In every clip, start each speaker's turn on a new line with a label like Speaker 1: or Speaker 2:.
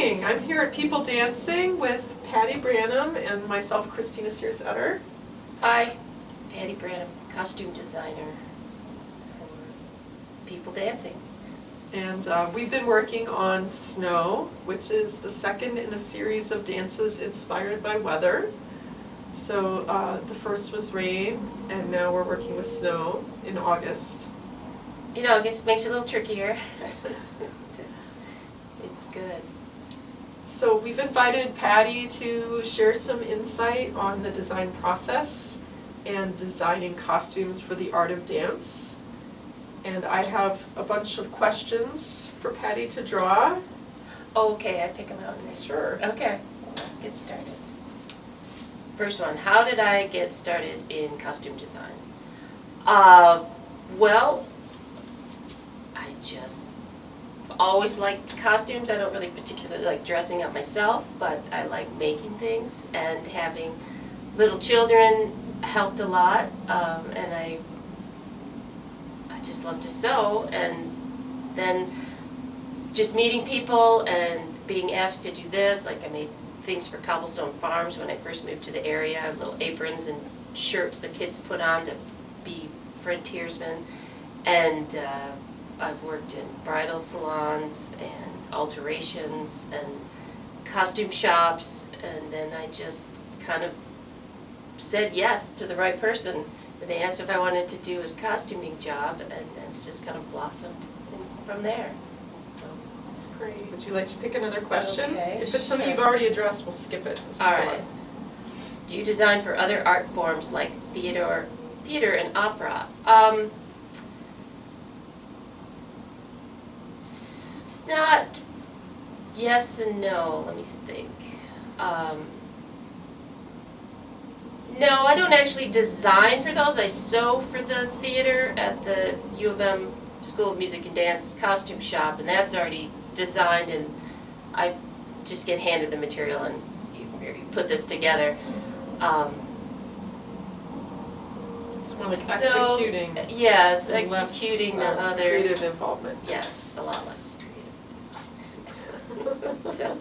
Speaker 1: morning. I'm here at People Dancing with Patty Branam and myself, Christina Sears-Etter.
Speaker 2: Hi, Patty Branam, costume designer for People Dancing.
Speaker 1: And we've been working on Snow, which is the second in a series of dances inspired by weather. So the first was rain, and now we're working with snow in August.
Speaker 2: In August makes it a little trickier. It's good.
Speaker 1: So we've invited Patty to share some insight on the design process and designing costumes for the art of dance. And I have a bunch of questions for Patty to draw.
Speaker 2: Oh, okay, I pick them out in this.
Speaker 1: Sure.
Speaker 2: Okay, well, let's get started. First one, how did I get started in costume design? Well, I just always liked costumes. I don't really particularly like dressing up myself, but I like making things, and having little children helped a lot, and I just love to sew, and then just meeting people and being asked to do this. Like, I made things for Cobblestone Farms when I first moved to the area, little aprons and shirts the kids put on to be frontiersmen, and I've worked in bridal salons and alterations and costume shops, and then I just kind of said yes to the right person. And they asked if I wanted to do a costuming job, and it's just kind of blossomed from there. So
Speaker 1: That's great. Would you like to pick another question?
Speaker 2: Okay,
Speaker 1: If it's something you've already addressed, we'll skip it.
Speaker 2: all right. Do you design for other art forms like theater and opera? It's not yes and no. Let me think. No, I don't actually design for those. I sew for the theater at the U of M School of Music and Dance costume shop, and that's already designed, and I just get handed the material and you put this together.
Speaker 1: It's more like executing.
Speaker 2: Yes,
Speaker 1: and
Speaker 2: executing
Speaker 1: less,
Speaker 2: the other.
Speaker 1: creative involvement.
Speaker 2: Yes, a lot less creative. So,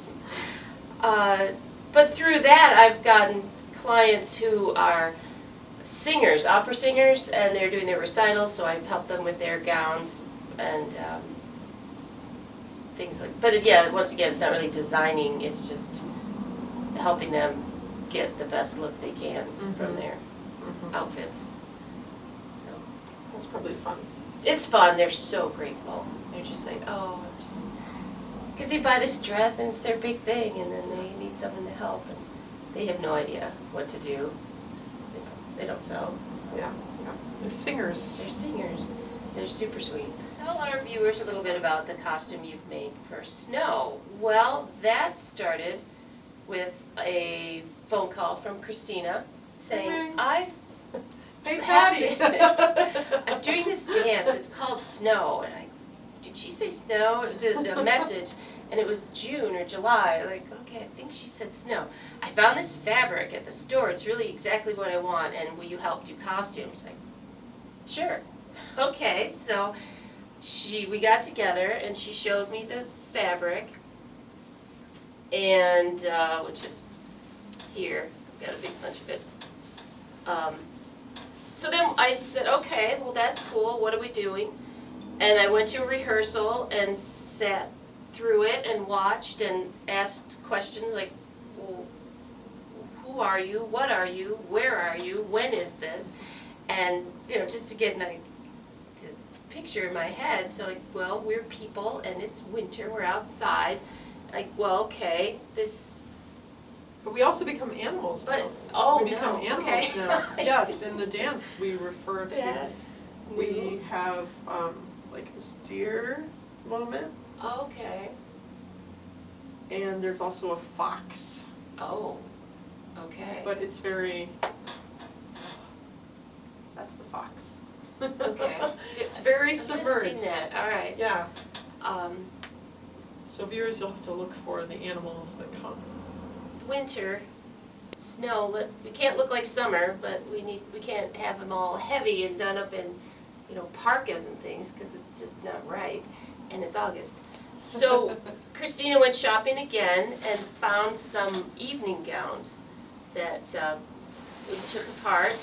Speaker 2: but through that, I've gotten clients who are singers, opera singers, and they're doing their recitals, so I've helped them with their gowns and things like. But yeah, once again, it's not really designing; it's just helping them get the best look they can from their outfits. So
Speaker 1: That's probably fun.
Speaker 2: it's fun. They're so grateful. They're just like, oh, I'm just because they buy this dress and it's their big thing, and then they need someone to help, and they have no idea what to do. Just, they don't sew. So.
Speaker 1: Yeah. They're singers.
Speaker 2: They're singers. They're super sweet. Tell our viewers a little bit about the costume you've made for Snow. Well, that started with a phone call from Christina saying, I've
Speaker 1: Hey,
Speaker 2: had
Speaker 1: Patty.
Speaker 2: this. I'm doing this dance. It's called Snow. And did she say snow? It was a message, and it was June or July. Like, okay, I think she said snow. I found this fabric at the store. It's really exactly what I want, and will you help do costumes? Like, sure. Okay, so we got together, and she showed me the fabric, and which is here. I've got a big bunch of it. So then I said, okay, well that's cool. What are we doing? And I went to a rehearsal and sat through it and watched and asked questions like, well, who are you? What are you? Where are you? When is this? And, just to get a picture in my head. So like, well, we're people and it's winter, we're outside. Like, well, okay, this.
Speaker 1: But we also become animals now. We become animals now. Yes, in the dance we refer to, we have like this deer moment.
Speaker 2: Okay.
Speaker 1: And there's also a fox.
Speaker 2: Oh, okay.
Speaker 1: But it's very, that's the fox.
Speaker 2: Okay.
Speaker 1: It's very
Speaker 2: I've
Speaker 1: submerged.
Speaker 2: never seen that. All right.
Speaker 1: Yeah. So viewers, you'll have to look for the animals that come.
Speaker 2: Winter, snow. We can't look like summer, but we can't have them all heavy and done up in, parkas and things, because it's just not right. And it's August. So Christina went shopping again and found some evening gowns that we took apart.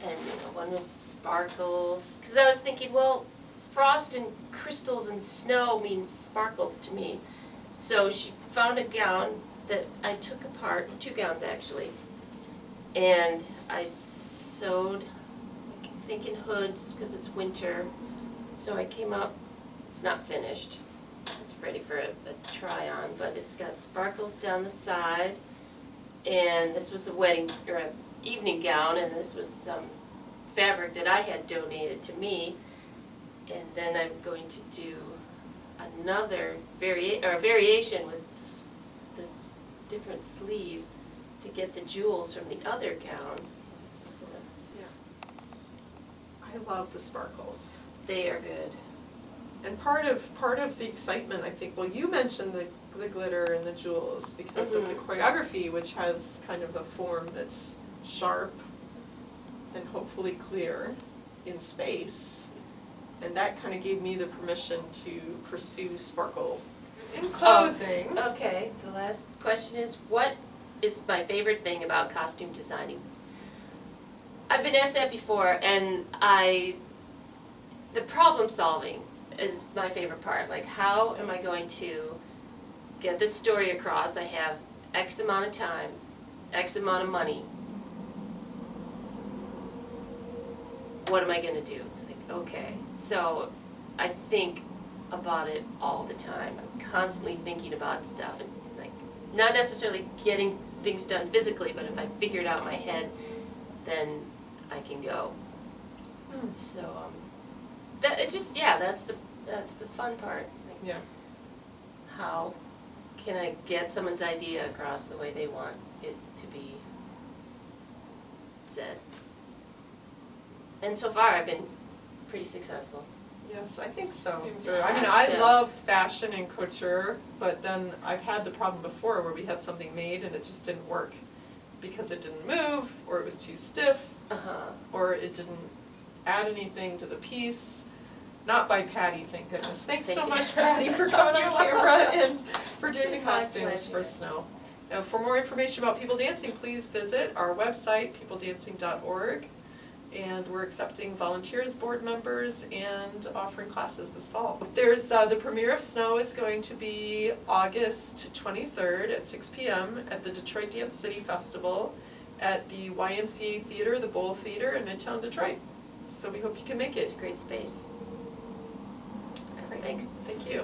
Speaker 2: And one was sparkles, because I was thinking, well, frost and crystals and snow means sparkles to me. So she found a gown that I took apart, 2 gowns actually, and I sewed, thinking hoods, because it's winter. So I came up, it's not finished, it's ready for a try on, but it's got sparkles down the side, and this was a wedding, or an evening gown, and this was some fabric that I had donated to me, and then I'm going to do another variation with this different sleeve to get the jewels from the other gown.
Speaker 1: I love the sparkles.
Speaker 2: They are good.
Speaker 1: And part of the excitement, I think, well, you mentioned the glitter and the jewels because of the choreography, which has kind of a form that's sharp and hopefully clear in space. And that kind of gave me the permission to pursue sparkle. In closing.
Speaker 2: Okay, the last question is, what is my favorite thing about costume designing? I've been asked that before, and the problem solving is my favorite part. Like, how am I going to get this story across? I have X amount of time, X amount of money. What am I going to do? It's like, okay. So I think about it all the time. I'm constantly thinking about stuff, and like, not necessarily getting things done physically, but if I figure it out in my head, then I can go. So that it just that's the fun part. Like,
Speaker 1: Yeah.
Speaker 2: how can I get someone's idea across the way they want it to be said? And so far, I've been pretty successful.
Speaker 1: Yes, I think so.
Speaker 2: Seems
Speaker 1: I mean,
Speaker 2: it
Speaker 1: I
Speaker 2: has to.
Speaker 1: love fashion and couture, but then I've had the problem before where we had something made and it just didn't work because it didn't move, or it was too stiff, or it didn't add anything to the piece. Not by Patty, thank goodness. Thanks so much, Patty, for coming on camera and for doing the
Speaker 2: My
Speaker 1: costumes for
Speaker 2: pleasure.
Speaker 1: snow. Now, for more information about People Dancing, please visit our website, peopledancing.org. And we're accepting volunteers, board members, and offering classes this fall. There's the premiere of Snow is going to be August 23rd at 6 p.m. at the Detroit Dance City Festival at the YMCA Theater, the Bowl Theater in Midtown Detroit. So we hope you can make
Speaker 2: It's
Speaker 1: it.
Speaker 2: a great space.
Speaker 1: All right.
Speaker 2: Thanks.
Speaker 1: Thank you.